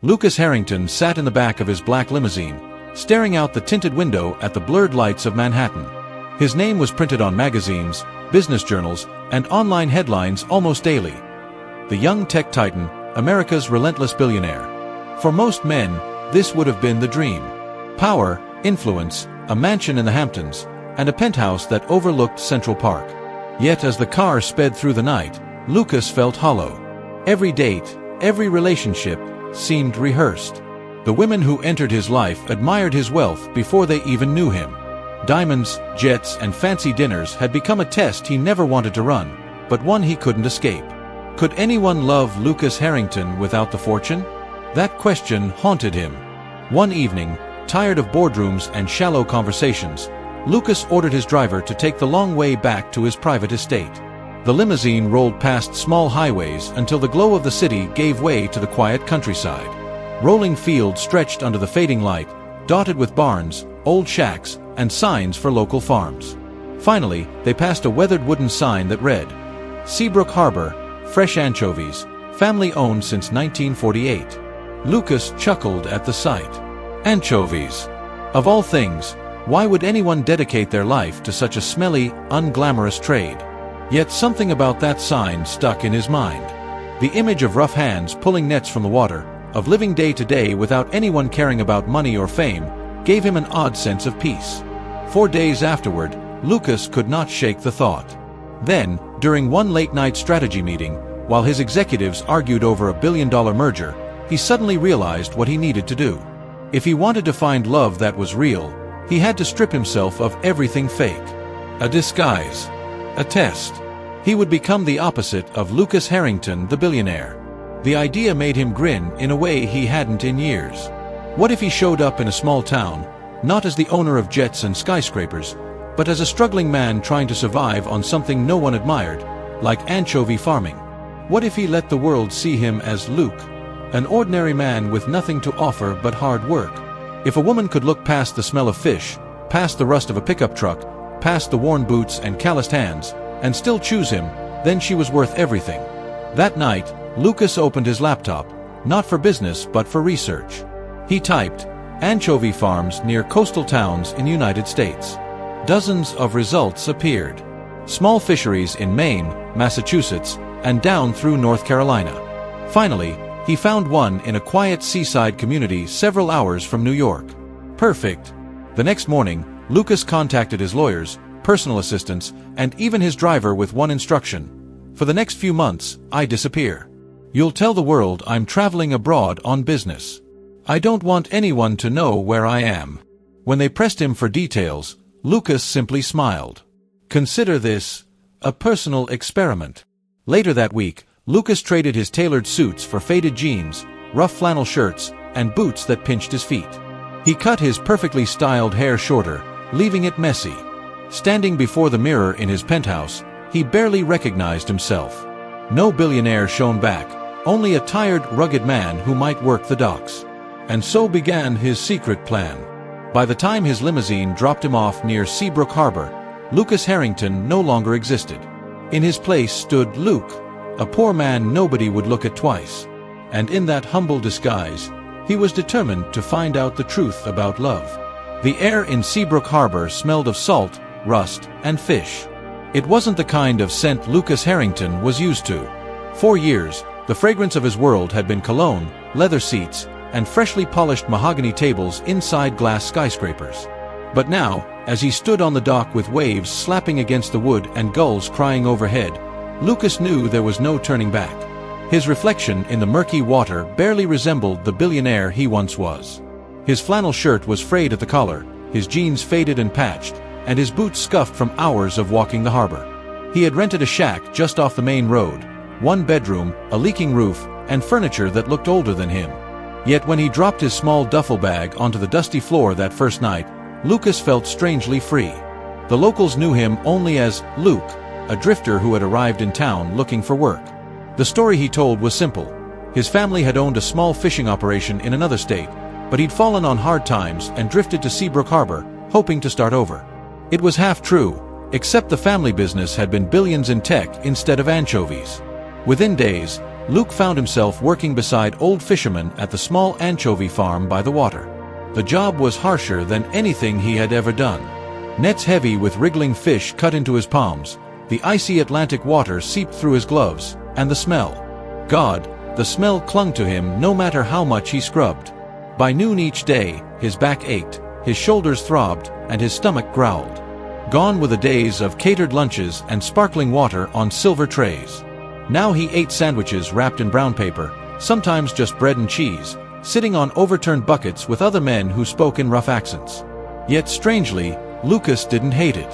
Lucas Harrington sat in the back of his black limousine, staring out the tinted window at the blurred lights of Manhattan. His name was printed on magazines, business journals, and online headlines almost daily. The young tech titan, America's relentless billionaire. For most men, this would have been the dream. Power, influence, a mansion in the Hamptons, and a penthouse that overlooked Central Park. Yet as the car sped through the night, Lucas felt hollow. Every date, every relationship, seemed rehearsed. The women who entered his life admired his wealth before they even knew him. Diamonds, jets, and fancy dinners had become a test he never wanted to run, but one he couldn't escape. Could anyone love Lucas Harrington without the fortune? That question haunted him. One evening, tired of boardrooms and shallow conversations, Lucas ordered his driver to take the long way back to his private estate. The limousine rolled past small highways until the glow of the city gave way to the quiet countryside. Rolling fields stretched under the fading light, dotted with barns, old shacks, and signs for local farms. Finally, they passed a weathered wooden sign that read, "Seabrook Harbor, fresh anchovies, family-owned since 1948. Lucas chuckled at the sight. Anchovies. Of all things, why would anyone dedicate their life to such a smelly, unglamorous trade? Yet something about that sign stuck in his mind. The image of rough hands pulling nets from the water, of living day to day without anyone caring about money or fame, gave him an odd sense of peace. 4 days afterward, Lucas could not shake the thought. Then, during one late-night strategy meeting, while his executives argued over $1 billion merger, he suddenly realized what he needed to do. If he wanted to find love that was real, he had to strip himself of everything fake. A disguise. A test. He would become the opposite of Lucas Harrington, the billionaire. The idea made him grin in a way he hadn't in years. What if he showed up in a small town, not as the owner of jets and skyscrapers, but as a struggling man trying to survive on something no one admired, like anchovy farming? What if he let the world see him as Luke, an ordinary man with nothing to offer but hard work? If a woman could look past the smell of fish, past the rust of a pickup truck, past the worn boots and calloused hands, and still choose him, then she was worth everything. That night, Lucas opened his laptop, not for business but for research. He typed, "Anchovy farms near coastal towns in the United States." Dozens of results appeared. Small fisheries in Maine, Massachusetts, and down through North Carolina. Finally, he found one in a quiet seaside community several hours from New York. Perfect. The next morning, Lucas contacted his lawyers, personal assistants, and even his driver with one instruction. "For the next few months, I disappear. You'll tell the world I'm traveling abroad on business. I don't want anyone to know where I am." When they pressed him for details, Lucas simply smiled. Consider this a personal experiment. Later that week, Lucas traded his tailored suits for faded jeans, rough flannel shirts, and boots that pinched his feet. He cut his perfectly styled hair shorter, leaving it messy. Standing before the mirror in his penthouse, he barely recognized himself. No billionaire shone back, only a tired, rugged man who might work the docks. And so began his secret plan. By the time his limousine dropped him off near Seabrook Harbor, Lucas Harrington no longer existed. In his place stood Luke, a poor man nobody would look at twice. And in that humble disguise, he was determined to find out the truth about love. The air in Seabrook Harbor smelled of salt, rust, and fish. It wasn't the kind of scent Lucas Harrington was used to. For years, the fragrance of his world had been cologne, leather seats, and freshly polished mahogany tables inside glass skyscrapers. But now, as he stood on the dock with waves slapping against the wood and gulls crying overhead, Lucas knew there was no turning back. His reflection in the murky water barely resembled the billionaire he once was. His flannel shirt was frayed at the collar, his jeans faded and patched, and his boots scuffed from hours of walking the harbor. He had rented a shack just off the main road, one bedroom, a leaking roof, and furniture that looked older than him. Yet when he dropped his small duffel bag onto the dusty floor that first night, Lucas felt strangely free. The locals knew him only as Luke, a drifter who had arrived in town looking for work. The story he told was simple. His family had owned a small fishing operation in another state, but he'd fallen on hard times and drifted to Seabrook Harbor, hoping to start over. It was half true, except the family business had been billions in tech instead of anchovies. Within days, Luke found himself working beside old fishermen at the small anchovy farm by the water. The job was harsher than anything he had ever done. Nets heavy with wriggling fish cut into his palms, the icy Atlantic water seeped through his gloves, and the smell. God, the smell clung to him no matter how much he scrubbed. By noon each day, his back ached, his shoulders throbbed, and his stomach growled. Gone were the days of catered lunches and sparkling water on silver trays. Now he ate sandwiches wrapped in brown paper, sometimes just bread and cheese, sitting on overturned buckets with other men who spoke in rough accents. Yet strangely, Lucas didn't hate it.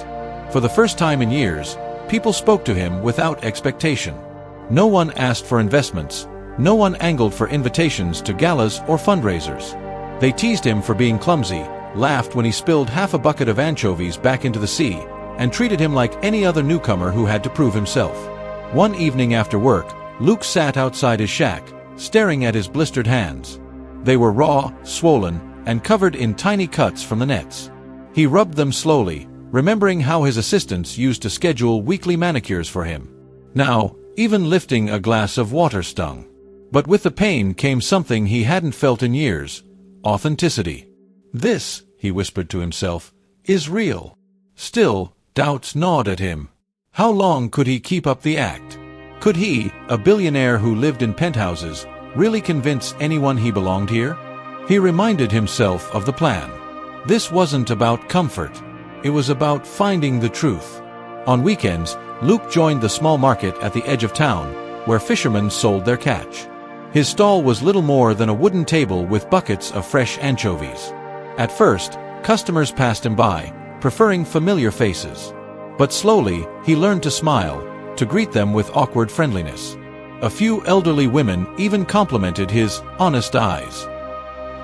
For the first time in years, people spoke to him without expectation. No one asked for investments. No one angled for invitations to galas or fundraisers. They teased him for being clumsy, laughed when he spilled half a bucket of anchovies back into the sea, and treated him like any other newcomer who had to prove himself. One evening after work, Luke sat outside his shack, staring at his blistered hands. They were raw, swollen, and covered in tiny cuts from the nets. He rubbed them slowly, remembering how his assistants used to schedule weekly manicures for him. Now, even lifting a glass of water stung. But with the pain came something he hadn't felt in years: authenticity. This, he whispered to himself, is real. Still, doubts gnawed at him. How long could he keep up the act? Could he, a billionaire who lived in penthouses, really convince anyone he belonged here? He reminded himself of the plan. This wasn't about comfort. It was about finding the truth. On weekends, Luke joined the small market at the edge of town, where fishermen sold their catch. His stall was little more than a wooden table with buckets of fresh anchovies. At first, customers passed him by, preferring familiar faces. But slowly, he learned to smile, to greet them with awkward friendliness. A few elderly women even complimented his honest eyes.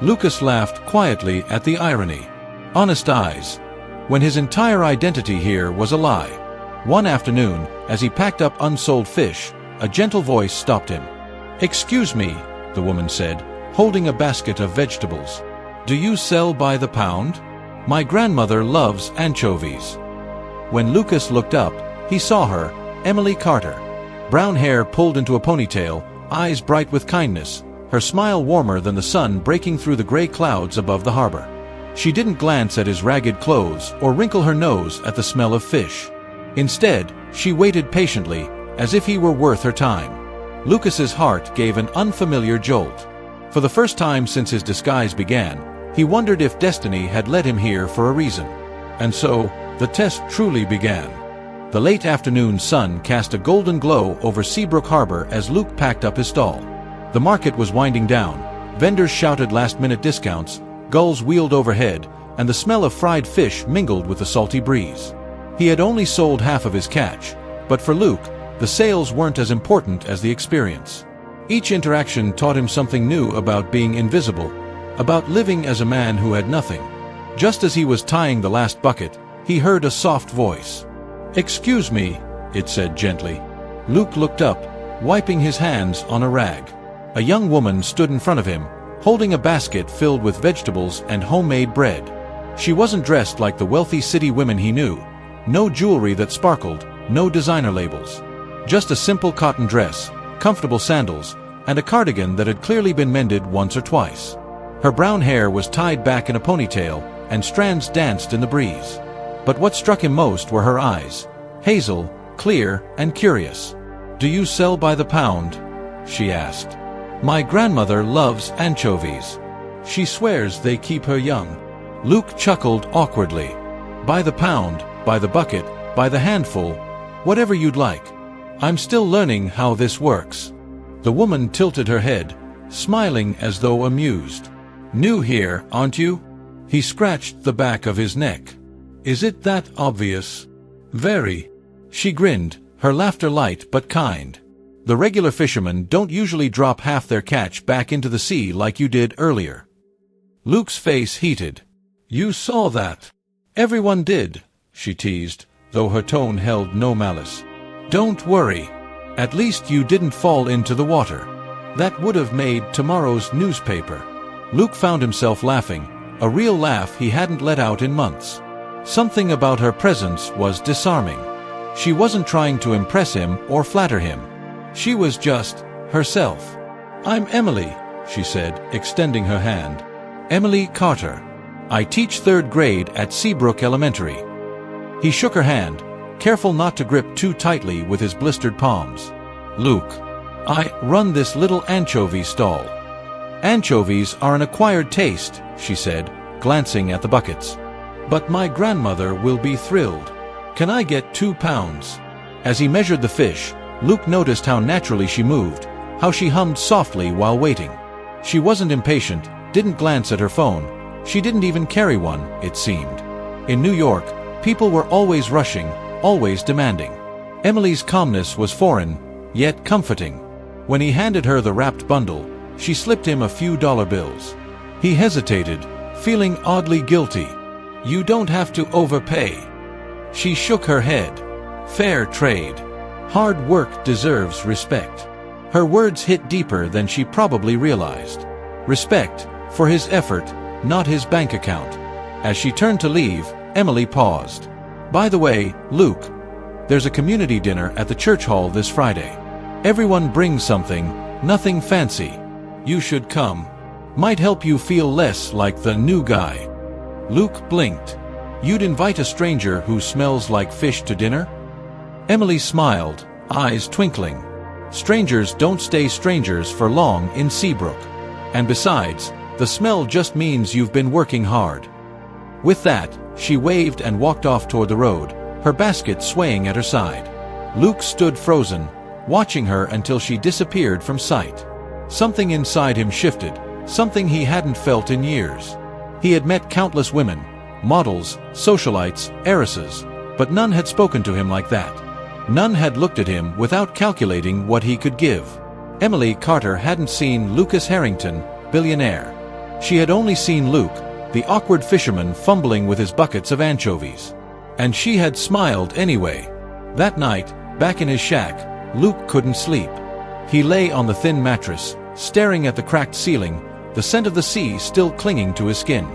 Lucas laughed quietly at the irony. Honest eyes, when his entire identity here was a lie. One afternoon, as he packed up unsold fish, a gentle voice stopped him. "Excuse me," the woman said, holding a basket of vegetables. "Do you sell by the pound? My grandmother loves anchovies." When Lucas looked up, he saw her, Emily Carter. Brown hair pulled into a ponytail, eyes bright with kindness, her smile warmer than the sun breaking through the gray clouds above the harbor. She didn't glance at his ragged clothes or wrinkle her nose at the smell of fish. Instead, she waited patiently, as if he were worth her time. Lucas's heart gave an unfamiliar jolt. For the first time since his disguise began, he wondered if destiny had led him here for a reason. And so, the test truly began. The late afternoon sun cast a golden glow over Seabrook Harbor as Luke packed up his stall. The market was winding down, vendors shouted last-minute discounts, gulls wheeled overhead, and the smell of fried fish mingled with the salty breeze. He had only sold half of his catch, but for Luke, the sales weren't as important as the experience. Each interaction taught him something new about being invisible, about living as a man who had nothing. Just as he was tying the last bucket, he heard a soft voice. "Excuse me," it said gently. Luke looked up, wiping his hands on a rag. A young woman stood in front of him, holding a basket filled with vegetables and homemade bread. She wasn't dressed like the wealthy city women he knew. No jewelry that sparkled, no designer labels. Just a simple cotton dress, comfortable sandals, and a cardigan that had clearly been mended once or twice. Her brown hair was tied back in a ponytail, and strands danced in the breeze. But what struck him most were her eyes, hazel, clear, and curious. "Do you sell by the pound?" she asked. "My grandmother loves anchovies. She swears they keep her young." Luke chuckled awkwardly. "By the pound, by the bucket, by the handful, whatever you'd like. I'm still learning how this works." The woman tilted her head, smiling as though amused. "New here, aren't you?" He scratched the back of his neck. "Is it that obvious?" "Very." She grinned, her laughter light but kind. "The regular fishermen don't usually drop half their catch back into the sea like you did earlier." Luke's face heated. "You saw that." "Everyone did," she teased, though her tone held no malice. "Don't worry. At least you didn't fall into the water. That would have made tomorrow's newspaper." Luke found himself laughing, a real laugh he hadn't let out in months. Something about her presence was disarming. She wasn't trying to impress him or flatter him. She was just herself. "I'm Emily," she said, extending her hand. "Emily Carter. I teach 3rd grade at Seabrook Elementary." He shook her hand, careful not to grip too tightly with his blistered palms. "Luke, I run this little anchovy stall." "Anchovies are an acquired taste," she said, glancing at the buckets. "But my grandmother will be thrilled. Can I get 2 pounds? As he measured the fish, Luke noticed how naturally she moved, how she hummed softly while waiting. She wasn't impatient, didn't glance at her phone. She didn't even carry one, it seemed. In New York, people were always rushing, always demanding. Emily's calmness was foreign, yet comforting. When he handed her the wrapped bundle, she slipped him a few dollar bills. He hesitated, feeling oddly guilty. "You don't have to overpay." She shook her head. "Fair trade. Hard work deserves respect." Her words hit deeper than she probably realized. Respect for his effort, not his bank account. As she turned to leave, Emily paused. "By the way, Luke, there's a community dinner at the church hall this Friday. Everyone brings something, nothing fancy. You should come. Might help you feel less like the new guy." Luke blinked. "You'd invite a stranger who smells like fish to dinner?" Emily smiled, eyes twinkling. "Strangers don't stay strangers for long in Seabrook. And besides, the smell just means you've been working hard." With that, she waved and walked off toward the road, her basket swaying at her side. Luke stood frozen, watching her until she disappeared from sight. Something inside him shifted, something he hadn't felt in years. He had met countless women, models, socialites, heiresses, but none had spoken to him like that. None had looked at him without calculating what he could give. Emily Carter hadn't seen Lucas Harrington, billionaire. She had only seen Luke, the awkward fisherman fumbling with his buckets of anchovies. And she had smiled anyway. That night, back in his shack, Luke couldn't sleep. He lay on the thin mattress, staring at the cracked ceiling, the scent of the sea still clinging to his skin.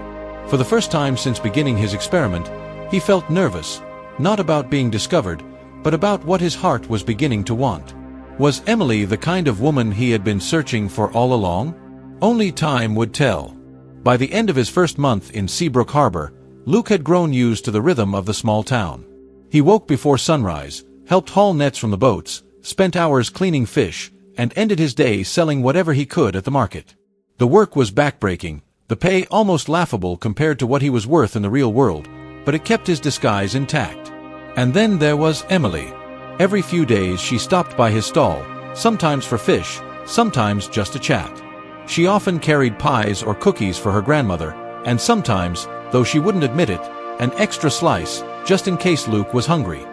For the first time since beginning his experiment, he felt nervous, not about being discovered, but about what his heart was beginning to want. Was Emily the kind of woman he had been searching for all along? Only time would tell. By the end of his first month in Seabrook Harbor, Luke had grown used to the rhythm of the small town. He woke before sunrise, helped haul nets from the boats, spent hours cleaning fish, and ended his day selling whatever he could at the market. The work was backbreaking, the pay almost laughable compared to what he was worth in the real world, but it kept his disguise intact. And then there was Emily. Every few days she stopped by his stall, sometimes for fish, sometimes just to chat. She often carried pies or cookies for her grandmother, and sometimes, though she wouldn't admit it, an extra slice, just in case Luke was hungry.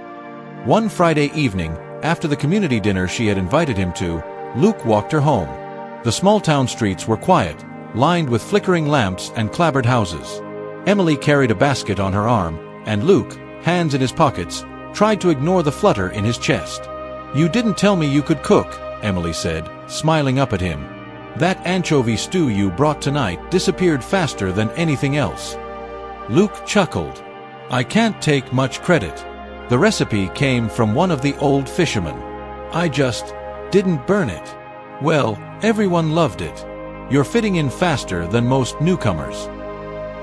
One Friday evening, after the community dinner she had invited him to, Luke walked her home. The small town streets were quiet, lined with flickering lamps and clapboard houses. Emily carried a basket on her arm, and Luke, hands in his pockets, tried to ignore the flutter in his chest. "You didn't tell me you could cook," Emily said, smiling up at him. "That anchovy stew you brought tonight disappeared faster than anything else." Luke chuckled. "I can't take much credit. The recipe came from one of the old fishermen. I just didn't burn it. Well, everyone loved it. You're fitting in faster than most newcomers."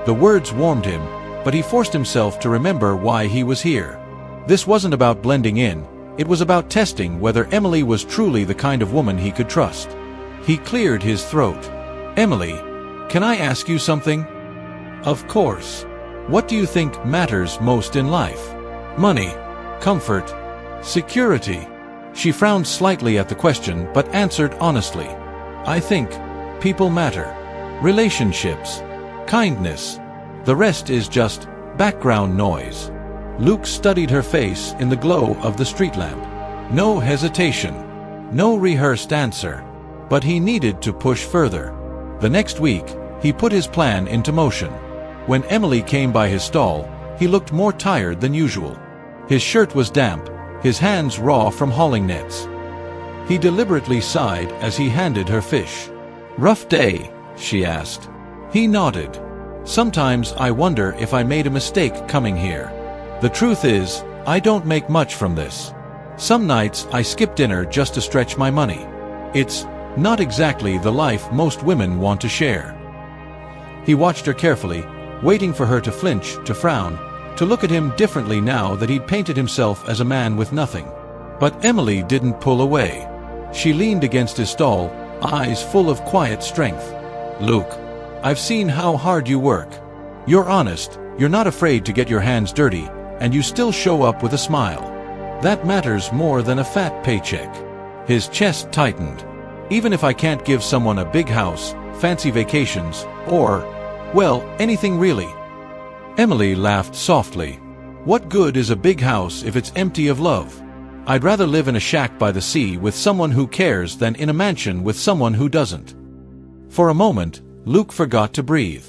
The words warmed him, but he forced himself to remember why he was here. This wasn't about blending in, it was about testing whether Emily was truly the kind of woman he could trust. He cleared his throat. "Emily, can I ask you something?" "Of course. What do you think matters most in life? Money, comfort, security?" She frowned slightly at the question but answered honestly. "I think people matter. Relationships, kindness. The rest is just background noise." Luke studied her face in the glow of the street lamp. No hesitation. No rehearsed answer. But he needed to push further. The next week, he put his plan into motion. When Emily came by his stall, he looked more tired than usual. His shirt was damp, his hands raw from hauling nets. He deliberately sighed as he handed her fish. "Rough day?" she asked. He nodded. "Sometimes I wonder if I made a mistake coming here. The truth is, I don't make much from this. Some nights I skip dinner just to stretch my money. It's not exactly the life most women want to share. He watched her carefully, waiting for her to flinch, to frown, to look at him differently now that he'd painted himself as a man with nothing. But Emily didn't pull away. She leaned against his stall, eyes full of quiet strength. "Luke, I've seen how hard you work. You're honest, you're not afraid to get your hands dirty, and you still show up with a smile. That matters more than a fat paycheck." His chest tightened. "Even if I can't give someone a big house, fancy vacations, or, well, anything really." Emily laughed softly. "What good is a big house if it's empty of love? I'd rather live in a shack by the sea with someone who cares than in a mansion with someone who doesn't." For a moment, Luke forgot to breathe.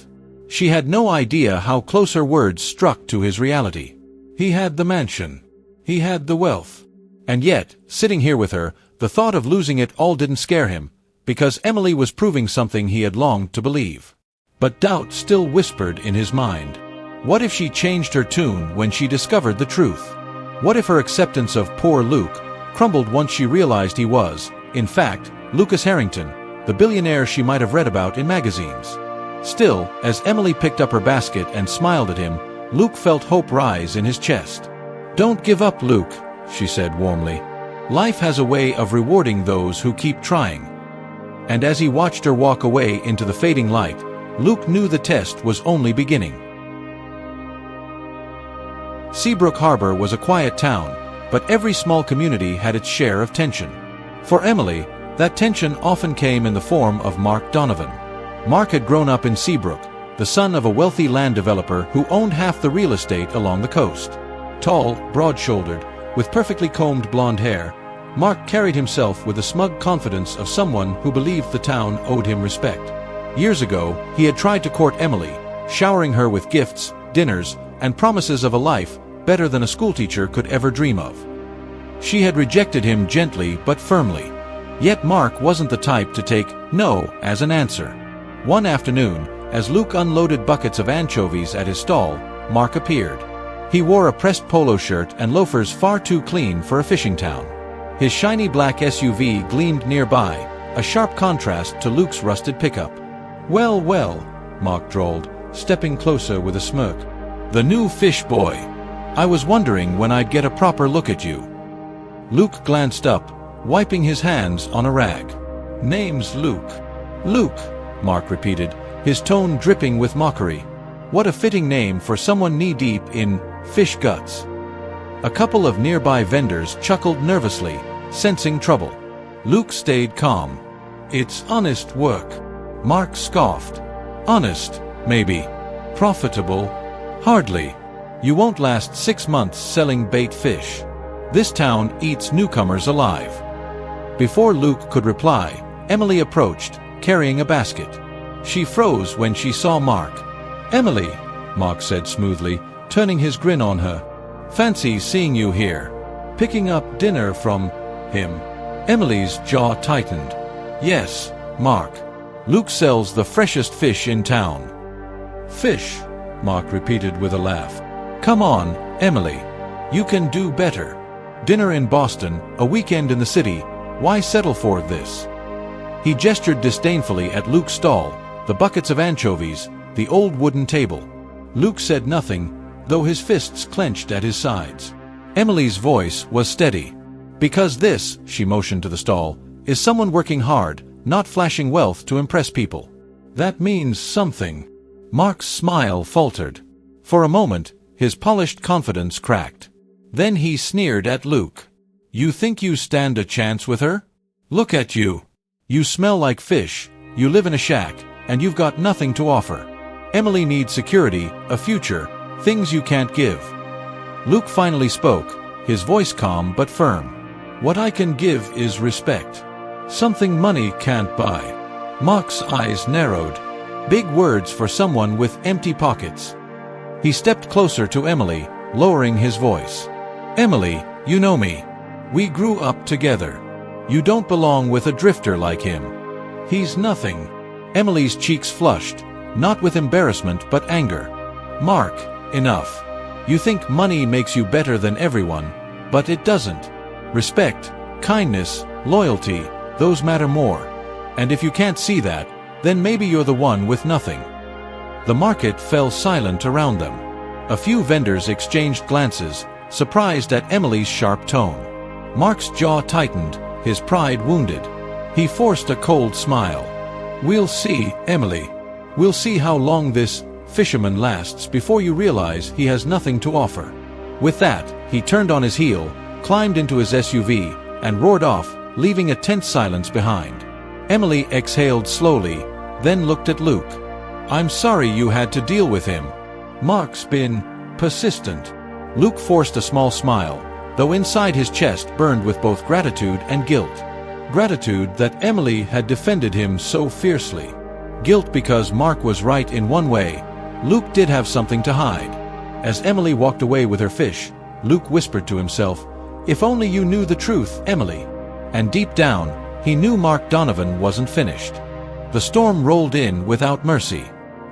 She had no idea how close her words struck to his reality. He had the mansion. He had the wealth. And yet, sitting here with her, the thought of losing it all didn't scare him, because Emily was proving something he had longed to believe. But doubt still whispered in his mind. What if she changed her tune when she discovered the truth? What if her acceptance of poor Luke crumbled once she realized he was, in fact, Lucas Harrington, the billionaire she might have read about in magazines? Still, as Emily picked up her basket and smiled at him, Luke felt hope rise in his chest. "Don't give up, Luke," she said warmly. "Life has a way of rewarding those who keep trying." And as he watched her walk away into the fading light, Luke knew the test was only beginning. Seabrook Harbor was a quiet town, but every small community had its share of tension. For Emily, that tension often came in the form of Mark Donovan. Mark had grown up in Seabrook, the son of a wealthy land developer who owned half the real estate along the coast. Tall, broad-shouldered, with perfectly combed blonde hair, Mark carried himself with the smug confidence of someone who believed the town owed him respect. Years ago, he had tried to court Emily, showering her with gifts, dinners, and promises of a life better than a schoolteacher could ever dream of. She had rejected him gently but firmly. Yet Mark wasn't the type to take no as an answer. One afternoon, as Luke unloaded buckets of anchovies at his stall, Mark appeared. He wore a pressed polo shirt and loafers far too clean for a fishing town. His shiny black SUV gleamed nearby, a sharp contrast to Luke's rusted pickup. "Well, well," Mark drawled, stepping closer with a smirk. "The new fish boy. I was wondering when I'd get a proper look at you." Luke glanced up, wiping his hands on a rag. "Name's Luke." "Luke," Mark repeated, his tone dripping with mockery. What a fitting name for someone knee-deep in fish guts. A couple of nearby vendors chuckled nervously, sensing trouble. Luke stayed calm. "It's honest work," Mark scoffed. "Honest, maybe. Profitable? Hardly. You won't last 6 months selling bait fish. This town eats newcomers alive." Before Luke could reply, Emily approached, carrying a basket. She froze when she saw Mark. "Emily," Mark said smoothly, turning his grin on her. "Fancy seeing you here. Picking up dinner from him." Emily's jaw tightened. "Yes, Mark. Luke sells the freshest fish in town." "Fish," Mark repeated with a laugh. "Come on, Emily. You can do better. Dinner in Boston, a weekend in the city. Why settle for this?" He gestured disdainfully at Luke's stall, the buckets of anchovies, the old wooden table. Luke said nothing, though his fists clenched at his sides. Emily's voice was steady. "Because this," she motioned to the stall, "is someone working hard, not flashing wealth to impress people. That means something." Mark's smile faltered. For a moment, his polished confidence cracked. Then he sneered at Luke. "You think you stand a chance with her? Look at you. You smell like fish, you live in a shack, and you've got nothing to offer. Emily needs security, a future, things you can't give." Luke finally spoke, his voice calm but firm. "What I can give is respect. Something money can't buy." Mark's eyes narrowed. Big words for someone with empty pockets. He stepped closer to Emily, lowering his voice. "Emily, you know me. We grew up together. You don't belong with a drifter like him. He's nothing." Emily's cheeks flushed, not with embarrassment but anger. "Mark, enough. You think money makes you better than everyone, but it doesn't. Respect, kindness, loyalty, Those matter more. And if you can't see that, then maybe you're the one with nothing." The market fell silent around them. A few vendors exchanged glances, surprised at Emily's sharp tone. Mark's jaw tightened, his pride wounded. He forced a cold smile. "We'll see, Emily. We'll see how long this fisherman lasts before you realize he has nothing to offer." With that, he turned on his heel, climbed into his SUV, and roared off, leaving a tense silence behind. Emily exhaled slowly, then looked at Luke. "I'm sorry you had to deal with him. Mark's been persistent." Luke forced a small smile, though inside his chest burned with both gratitude and guilt. Gratitude that Emily had defended him so fiercely. Guilt because Mark was right in one way. Luke did have something to hide. As Emily walked away with her fish, Luke whispered to himself, "If only you knew the truth, Emily." And deep down, he knew Mark Donovan wasn't finished. The storm rolled in without mercy.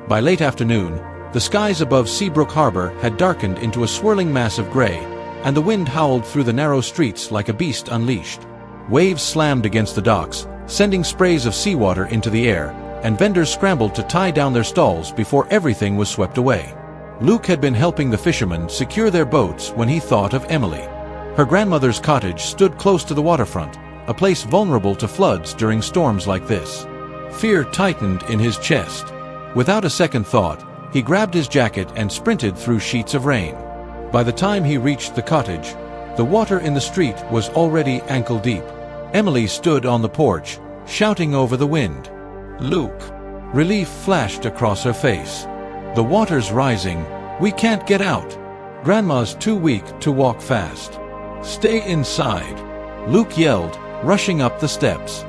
By late afternoon, the skies above Seabrook Harbor had darkened into a swirling mass of gray, and the wind howled through the narrow streets like a beast unleashed. Waves slammed against the docks, sending sprays of seawater into the air, and vendors scrambled to tie down their stalls before everything was swept away. Luke had been helping the fishermen secure their boats when he thought of Emily. Her grandmother's cottage stood close to the waterfront, a place vulnerable to floods during storms like this. Fear tightened in his chest. Without a second thought, he grabbed his jacket and sprinted through sheets of rain. By the time he reached the cottage, the water in the street was already ankle-deep. Emily stood on the porch, shouting over the wind. "Luke!" Relief flashed across her face. "The water's rising. We can't get out. Grandma's too weak to walk fast. Stay inside," Luke yelled, rushing up the steps.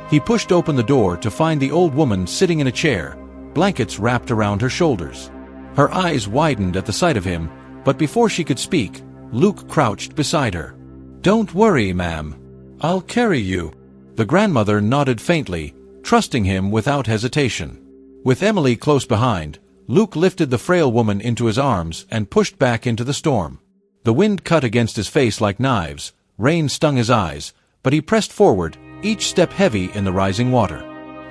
He pushed open the door to find the old woman sitting in a chair, blankets wrapped around her shoulders. Her eyes widened at the sight of him, but before she could speak, Luke crouched beside her. "Don't worry, ma'am. I'll carry you." The grandmother nodded faintly, trusting him without hesitation. With Emily close behind, Luke lifted the frail woman into his arms and pushed back into the storm. The wind cut against his face like knives, rain stung his eyes, but he pressed forward, each step heavy in the rising water.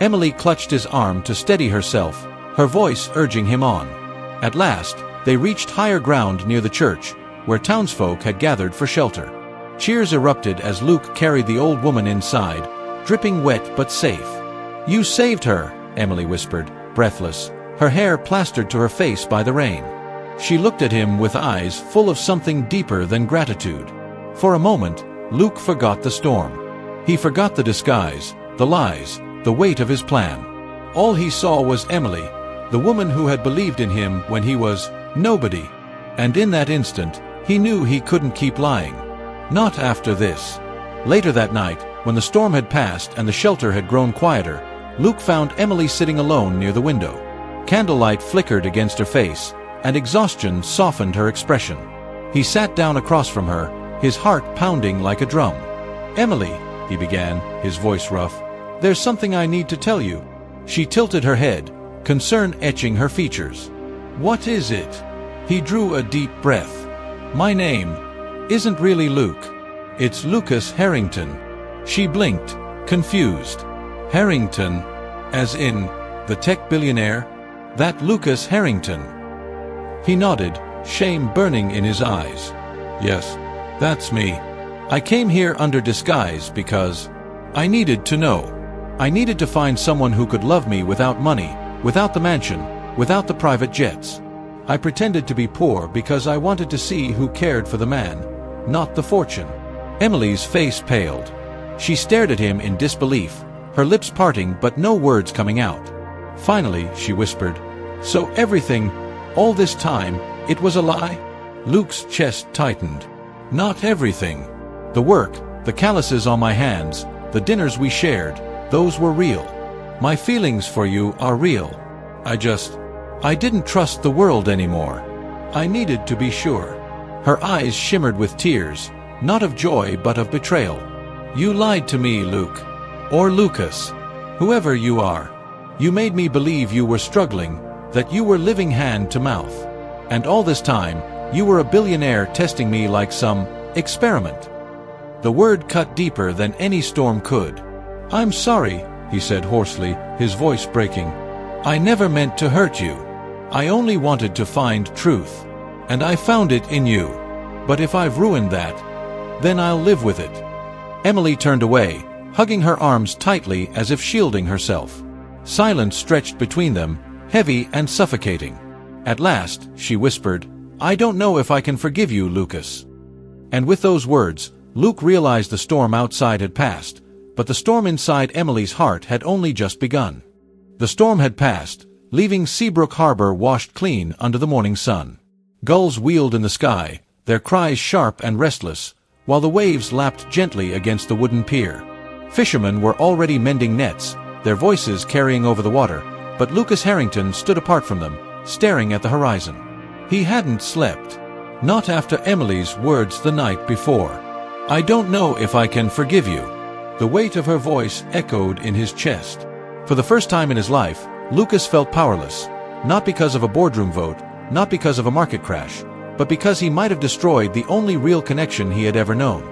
Emily clutched his arm to steady herself, her voice urging him on. At last, they reached higher ground near the church, where townsfolk had gathered for shelter. Cheers erupted as Luke carried the old woman inside, dripping wet but safe. "You saved her," Emily whispered, breathless, her hair plastered to her face by the rain. She looked at him with eyes full of something deeper than gratitude. For a moment, Luke forgot the storm. He forgot the disguise, the lies, the weight of his plan. All he saw was Emily, the woman who had believed in him when he was nobody. And in that instant, he knew he couldn't keep lying. Not after this. Later that night, when the storm had passed and the shelter had grown quieter, Luke found Emily sitting alone near the window. Candlelight flickered against her face, and exhaustion softened her expression. He sat down across from her, his heart pounding like a drum. "Emily," he began, his voice rough, "there's something I need to tell you." She tilted her head, concern etching her features. "What is it?" He drew a deep breath. "My name isn't really Luke. It's Lucas Harrington." She blinked, confused. "Harrington? As in, the tech billionaire? That Lucas Harrington?" He nodded, shame burning in his eyes. "Yes, that's me. I came here under disguise because I needed to know. I needed to find someone who could love me without money, without the mansion, without the private jets. I pretended to be poor because I wanted to see who cared for the man, not the fortune." Emily's face paled. She stared at him in disbelief, her lips parting but no words coming out. Finally, she whispered, "So everything, all this time, it was a lie?" Luke's chest tightened. "Not everything. The work, the calluses on my hands, the dinners we shared, those were real. My feelings for you are real. I didn't trust the world anymore. I needed to be sure." Her eyes shimmered with tears, not of joy but of betrayal. "You lied to me, Luke. Or Lucas. Whoever you are. You made me believe you were struggling, that you were living hand to mouth. And all this time, you were a billionaire testing me like some experiment." The word cut deeper than any storm could. "I'm sorry," he said hoarsely, his voice breaking. "I never meant to hurt you. I only wanted to find truth. And I found it in you. But if I've ruined that, then I'll live with it." Emily turned away, hugging her arms tightly as if shielding herself. Silence stretched between them, heavy and suffocating. At last, she whispered, "I don't know if I can forgive you, Lucas." And with those words, Luke realized the storm outside had passed, but the storm inside Emily's heart had only just begun. The storm had passed, leaving Seabrook Harbor washed clean under the morning sun. Gulls wheeled in the sky, their cries sharp and restless, while the waves lapped gently against the wooden pier. Fishermen were already mending nets, their voices carrying over the water, but Lucas Harrington stood apart from them, staring at the horizon. He hadn't slept. Not after Emily's words the night before. "I don't know if I can forgive you." The weight of her voice echoed in his chest. For the first time in his life, Lucas felt powerless, not because of a boardroom vote, not because of a market crash, but because he might have destroyed the only real connection he had ever known.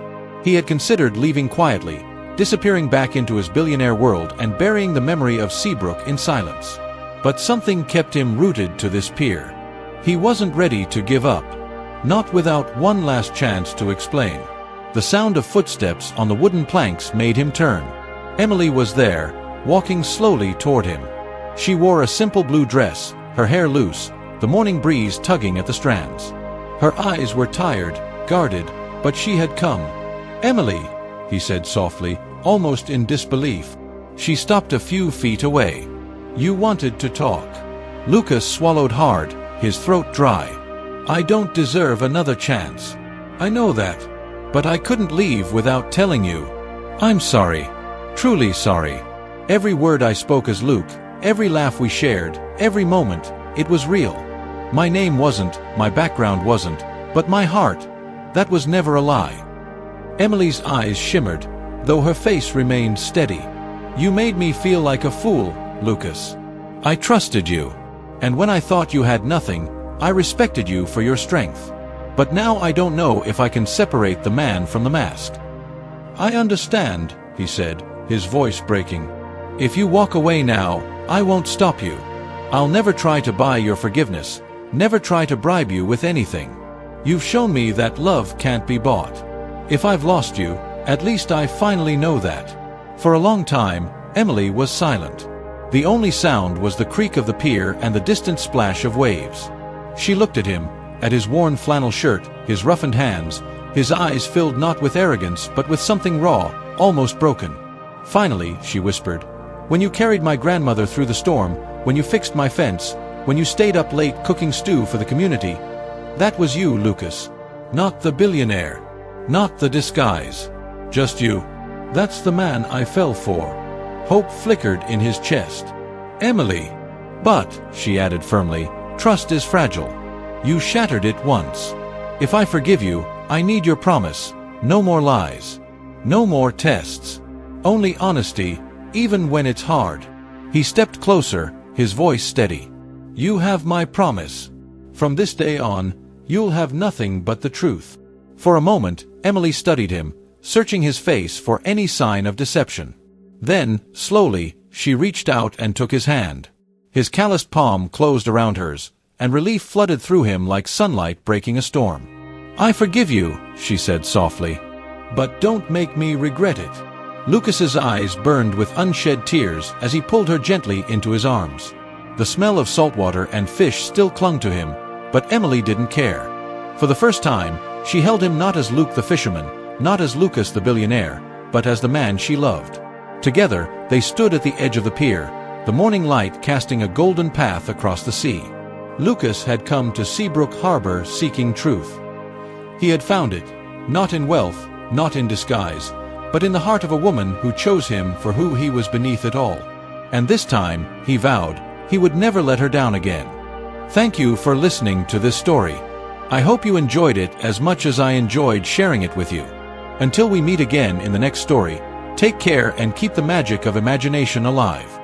He had considered leaving quietly, disappearing back into his billionaire world and burying the memory of Seabrook in silence. But something kept him rooted to this pier. He wasn't ready to give up. Not without one last chance to explain. The sound of footsteps on the wooden planks made him turn. Emily was there, walking slowly toward him. She wore a simple blue dress, her hair loose, the morning breeze tugging at the strands. Her eyes were tired, guarded, but she had come. "Emily," he said softly, almost in disbelief. She stopped a few feet away. "You wanted to talk." Lucas swallowed hard, his throat dry. "I don't deserve another chance. I know that. But I couldn't leave without telling you. I'm sorry. Truly sorry. Every word I spoke as Luke, every laugh we shared, every moment, it was real. My name wasn't, my background wasn't, but my heart, that was never a lie." Emily's eyes shimmered, though her face remained steady. "You made me feel like a fool, Lucas. I trusted you. And when I thought you had nothing, I respected you for your strength. But now I don't know if I can separate the man from the mask." "I understand," he said, his voice breaking. "If you walk away now, I won't stop you. I'll never try to buy your forgiveness, never try to bribe you with anything. You've shown me that love can't be bought. If I've lost you, at least I finally know that." For a long time, Emily was silent. The only sound was the creak of the pier and the distant splash of waves. She looked at him, at his worn flannel shirt, his roughened hands, his eyes filled not with arrogance but with something raw, almost broken. Finally, she whispered, "When you carried my grandmother through the storm, when you fixed my fence, when you stayed up late cooking stew for the community, that was you, Lucas. Not the billionaire. Not the disguise. Just you. That's the man I fell for." Hope flickered in his chest. "Emily." "But," she added firmly, "trust is fragile. You shattered it once. If I forgive you, I need your promise. No more lies. No more tests. Only honesty, even when it's hard." He stepped closer, his voice steady. "You have my promise. From this day on, you'll have nothing but the truth." For a moment, Emily studied him, searching his face for any sign of deception. Then, slowly, she reached out and took his hand. His calloused palm closed around hers, and relief flooded through him like sunlight breaking a storm. "I forgive you," she said softly. "But don't make me regret it." Lucas's eyes burned with unshed tears as he pulled her gently into his arms. The smell of salt water and fish still clung to him, but Emily didn't care. For the first time, she held him not as Luke the fisherman, not as Lucas the billionaire, but as the man she loved. Together, they stood at the edge of the pier, the morning light casting a golden path across the sea. Lucas had come to Seabrook Harbor seeking truth. He had found it, not in wealth, not in disguise, but in the heart of a woman who chose him for who he was beneath it all. And this time, he vowed, he would never let her down again. Thank you for listening to this story. I hope you enjoyed it as much as I enjoyed sharing it with you. Until we meet again in the next story, take care and keep the magic of imagination alive.